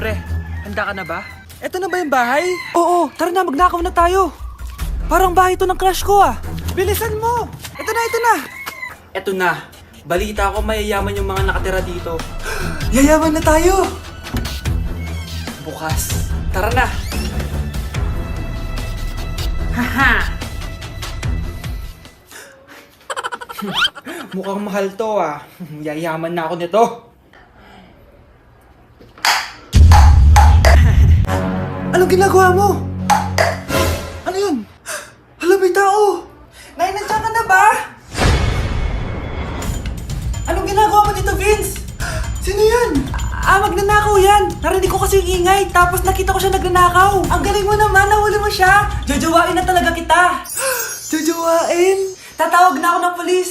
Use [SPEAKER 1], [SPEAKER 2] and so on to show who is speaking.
[SPEAKER 1] Pre, handa ka na ba?
[SPEAKER 2] Eto na ba yung bahay? Oo, tara na, magnakaw na tayo. Parang bahay to ng crush ko ah. Bilisan mo! Ito na, ito na!
[SPEAKER 1] Eto na. Balita ko mayayaman yung mga nakatira dito.
[SPEAKER 2] Yayaman na tayo!
[SPEAKER 1] Bukas. Tara na. Haha! Mukhang mahal to ah. Yayaman na ako nito.
[SPEAKER 2] Anong ginagawa mo? Ano yun? Hala, may tao! Nay, nandiyan ka na ba? Anong ginagawa mo dito, Vince? Sino yan? Magnanakaw yan! Narinig ko kasi yung ingay, tapos nakita ko siya nagnanakaw. Ang galing mo naman, nahuli mo siya! Jojowain na talaga kita! Jojowain? Tatawag na ako ng polis!